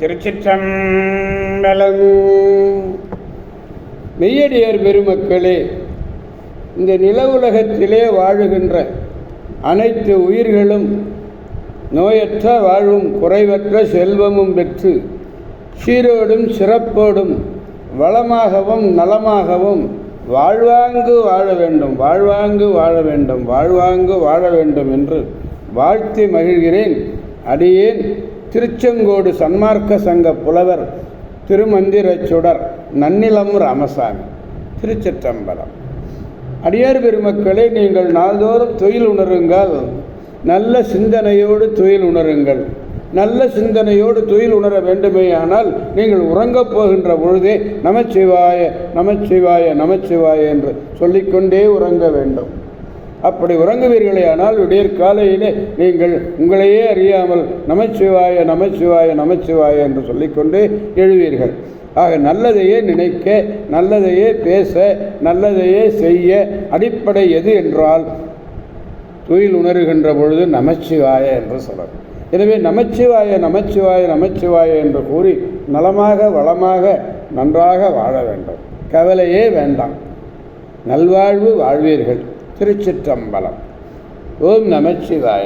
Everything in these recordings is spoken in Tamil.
திருச்சிற்றம்பலம். மெய்யடியார் பெருமக்களே, இந்த நில உலகத்திலே வாழுகின்ற அனைத்து உயிர்களும் நோயற்ற வாழ்வும் குறைவற்ற செல்வமும் பெற்று சீரோடும் சிறப்போடும் வளமாகவும் நலமாகவும் வாழ்வாங்கு வாழ வேண்டும், வாழ்வாங்கு வாழ வேண்டும், வாழ்வாங்கு வாழ வேண்டும் என்று வாழ்த்தி மகிழ்கிறேன். அடியேன் திருச்செங்கோடு சன்மார்க்க சங்க புலவர் திருமந்திரச் சுடர் நன்னிலம் ராமசாமி. திருச்சிற்றம்பலம். அடியார் பெருமக்களே, நீங்கள் நாள்தோறும் தொழில் உணருங்கள், நல்ல சிந்தனையோடு தொழில் உணருங்கள். நல்ல சிந்தனையோடு தொழில் உணர வேண்டுமேயானால் நீங்கள் உறங்கப் போகின்ற பொழுதே நமச்சிவாய நமச்சிவாய நமச்சிவாய என்று சொல்லிக்கொண்டே உறங்க வேண்டும். அப்படி உறங்குவீர்களே ஆனால் விடியற்காலையிலே நீங்கள் உங்களையே அறியாமல் நமச்சிவாய நமச்சிவாய நமச்சிவாய என்று சொல்லிக்கொண்டே எழுவீர்கள். ஆக நல்லதையே நினைக்க, நல்லதையே பேச, நல்லதையே செய்ய அடிப்படை எது என்றால் தொழில் உணர்கின்ற பொழுது நமச்சிவாய என்று சொல்லணும். எனவே நமச்சிவாய நமச்சிவாய நமச்சிவாய என்று கூறி நலமாக வளமாக நன்றாக வாழ வேண்டும். கவலையே வேண்டாம், நல்வாழ்வு வாழ்வீர்கள். திருச்சிற்றம்பலம். ஓம் நமச்சிவாய.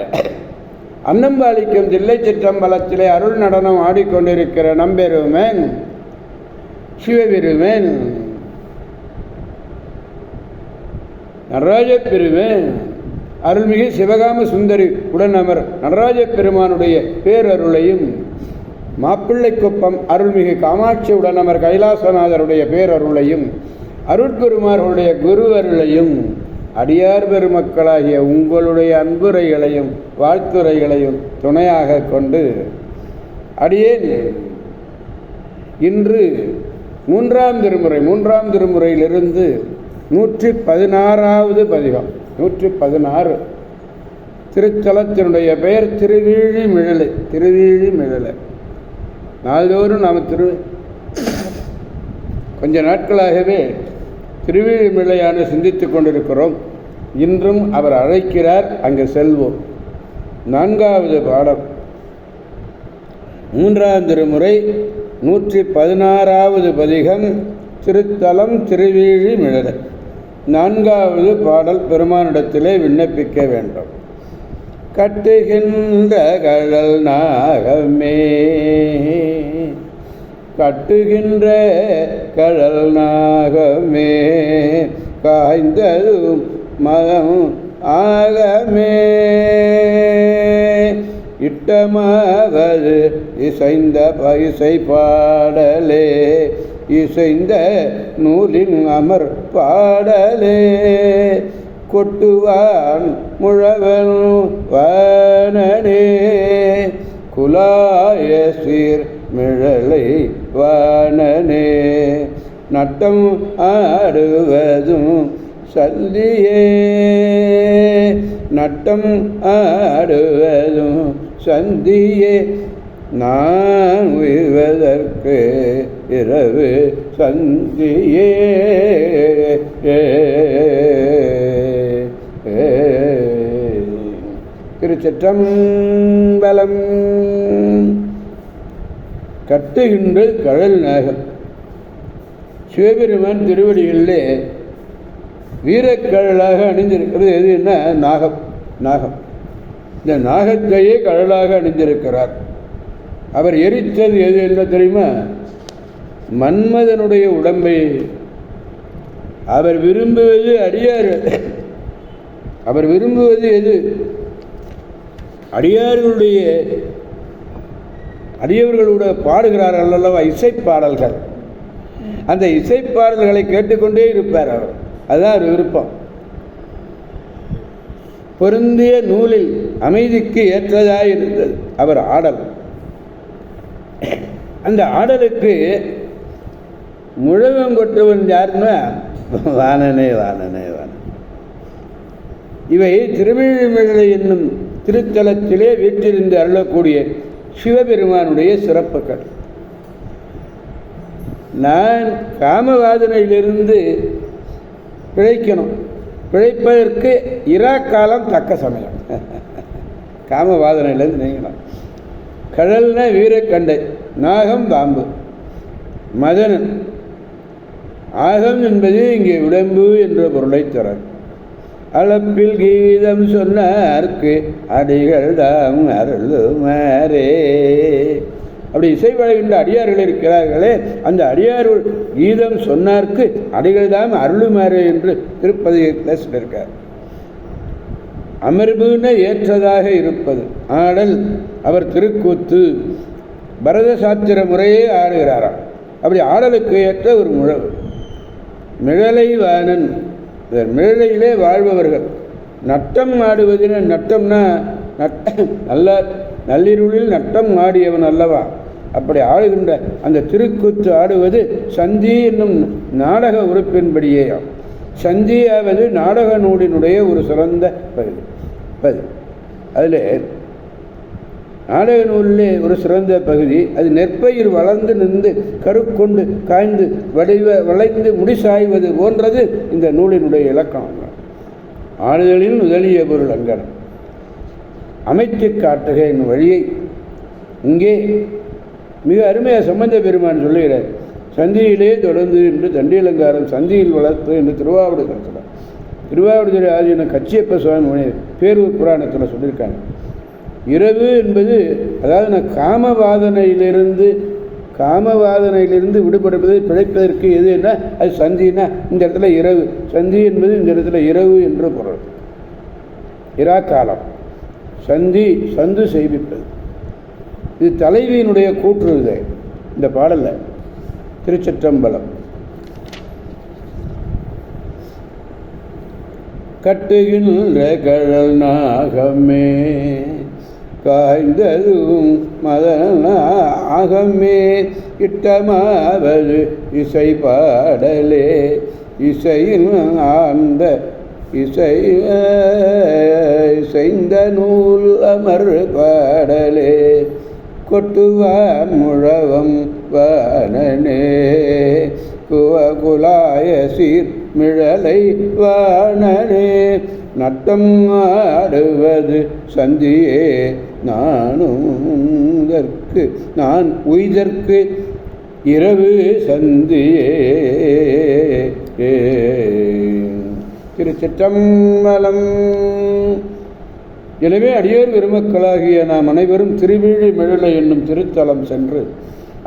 அன்னம்பாளிக்கும் தில்லை சிற்றம்பலத்திலே அருள் நடனம் ஆடிக்கொண்டிருக்கிற நம்பெருமேன் சிவபெருமேன் நடராஜ பெருமேன் அருள்மிகு சிவகாம சுந்தரி உடனமர் நடராஜ பெருமானுடைய பேரருளையும், மாப்பிள்ளைக்குப்பம் அருள்மிகு காமாட்சி உடனமர் கைலாசநாதருடைய பேரருளையும், அருட்குருமார்களுடைய குரு அருளையும், அடியார் பெருமக்களாகிய உங்களுடைய அன்புரைகளையும் வாழ்த்துரைகளையும் துணையாக கொண்டு அடியேன் இன்று மூன்றாம் திருமுறையிலிருந்து 116வது பதிகம். 116. திருத்தலத்தினுடைய பெயர் திருவீழிமிழலை. திருவீழிமிழலை. நாள்தோறும் நாம் கொஞ்ச நாட்களாகவே திருவீழிமிழையான சிந்தித்து கொண்டிருக்கிறோம். இன்றும் அவர் அழைக்கிறார், அங்கு செல்வோம். 4வது பாடம், 3ஆம் திருமுறை 116வது பதிகம், திருத்தலம் திருவீழிமிழலை. 4வது பாடல் பெருமானிடத்திலே விண்ணப்பிக்க வேண்டும். கட்டுகின்ற கழல் நாகமே, கட்டுகின்ற கழல் நாகமே, காய்ந்ததும் மதம் ஆகமே, இட்டமாவது இசைந்த இசை பாடலே, இசைந்த நூலின் அமர் பாடலே, கொட்டுவான் முழவன் வானனே, குலாய சீர் மிழலை வானனே, நட்டம் ஆடுவதும் சந்தியே, நட்டம் ஆடுவதும் சந்தியே, நான் உய்வதற்கு இரவு சந்தியே. திருச்சிற்றம்பலம். கட்டுகின்ற கழல் நாகம். சிவபெருமான் திருவடிகளிலே வீரக்கழலாக அணிந்திருக்கிறது எது என்ன? நாகம். நாகம். இந்த நாகத்தையே கழலாக அணிந்திருக்கிறார். அவர் எரித்தது எது என்ன தெரியுமா? மன்மதனுடைய உடம்பை. அவர் விரும்புவது அடியார். அவர் விரும்புவது எது? அடியவர்களுடைய பாடுகிறார்கள் அல்லவா, இசைப்பாடல்கள். அந்த இசைப்பாடல்களை கேட்டுக்கொண்டே இருப்பார் அவர். அதுதான் அவர் விருப்பம். பொருந்திய நூலில் அமைதிக்கு ஏற்றதாக இருந்தது அவர் ஆடல். அந்த ஆடலுக்கு முழவங்கொற்றவன் யாருன்னா வானனே வானனே வானன். இவை திருவீழிமிழலை என்னும் திருத்தலத்திலே வீற்றிருந்து அருளக்கூடிய சிவபெருமானுடைய சிறப்புகள். நான் காமவாதனையிலிருந்து பிழைக்கணும். பிழைப்பதற்கு இராக்காலம் தக்க சமயம். காமவாதனையிலேருந்து நீங்கணும். கழல்னா வீரக்கண்டை, நாகம் பாம்பு, மதனன். ஆகம் என்பது இங்கே உடம்பு என்ற பொருளை தரார். அளப்பில் கீதம் சொன்னார்க்கு அடிகள் தாம் அருளுமாரே. அப்படி இசை வழங்குகின்ற அடியார்கள் இருக்கிறார்களே, அந்த அடியார்கள் கீதம் சொன்னார்க்கு அடிகள் தாம் அருளுமாரே என்று திருப்பதிகத்தில் சொல்லியிருக்கார். அமர்வுன்னு ஏற்றதாக இருப்பது ஆடல். அவர் திருக்கூத்து பரத சாத்திர முறையே ஆடுகிறாராம். அப்படி ஆடலுக்கு ஏற்ற ஒரு முழவு. மிழலை வாணன், மிழலையிலே வாழ்பவர்கள். நட்டம் ஆடுவதுன்னு, நட்டம்னா நல்ல நள்ளிருளில் நட்டம் ஆடியவன் அல்லவா, அப்படி ஆடுகின்ற அந்த திருக்கூத்து ஆடுவது சந்தி என்னும் நாடக உறுப்பின்படியேயாம். சந்தியாவது நாடக நூலினுடைய ஒரு சிறந்த பகுதி. அதில் நாடக நூலிலே ஒரு சிறந்த பகுதி. அது நெற்பயிர் வளர்ந்து நின்று கருக்கொண்டு காய்ந்து வளைந்து முடிசாய்வது போன்றது இந்த நூலினுடைய இலக்கணம். ஆடுதலில் முதலிய பொருள் அங்கனம் அமைத்து காட்டுக என்னும் வழியை இங்கே மிக அருமையாக சம்பந்த பெருமான் சொல்லுகிறார். சந்தியிலே தொடர்ந்து என்று தண்டியலங்காரம் சந்தியில் வளர்த்து என்று திருவாவடுதுறை சொல்கிறார். திருவாவடுதுறை ஆதீன கச்சியப்ப சுவாமி பேரூர் புராணத்தில் சொல்லியிருக்காங்க. இரவு என்பது, அதாவது நான் காமவாதனையிலிருந்து விடுபடுவது பிழைப்பதற்கு எது என்ன, அது சந்தினா இந்த இடத்துல இரவு. சந்தி என்பது இந்த இடத்துல இரவு என்று பொருள். இரா காலம் சந்து செய்விப்பது. இது தலைவியினுடைய கூற்று. இது இந்த பாடல்ல திருச்சிற்றம்பலம். கட்டுகின்ற கழல் நாகமே காய்ந்ததும் மதன ஆகமே இட்டமாவது இசை பாடலே இசையில் ஆழ்ந்த இசைந்த நூல் அமர் பாடலே கொட்டுவான் முழவம் வாணனே குலாய சீர் மிழலை வாணனே நட்டம் ஆடுவது சந்தியே நான் உய்தற்கு இரவு சந்தியே. திருச்சிற்றம்பலம். எனவே அடியோர் பெருமக்களாகிய நாம் அனைவரும் திருவீழி மிழலை என்னும் திருத்தலம் சென்று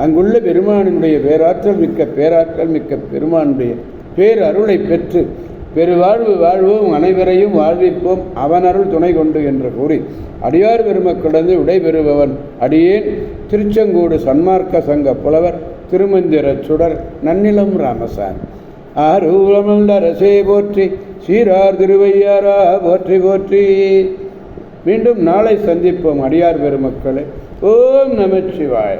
அங்குள்ள பெருமானினுடைய பேராற்றல் மிக்க பெருமானுடைய பேரருளை பெற்று பெருவாழ்வு வாழ்வோம், அனைவரையும் வாழ்விப்போம், அவன் அருள் துணை கொண்டு என்று கூறி அடியார் பெருமக்களிடந்து விடைபெறுபவன் அடியேன் திருச்செங்கோடு சன்மார்க்க சங்க புலவர் திருமந்திர சுடர் நன்னிலம் ராமசாமி. ஆரூரமல்லரசே போற்றி, சீரார் திருவையாரா போற்றி போற்றி. மீண்டும் நாளை சந்திப்போம் அடியார் பெருமக்களே. ஓம் நமச்சிவாய.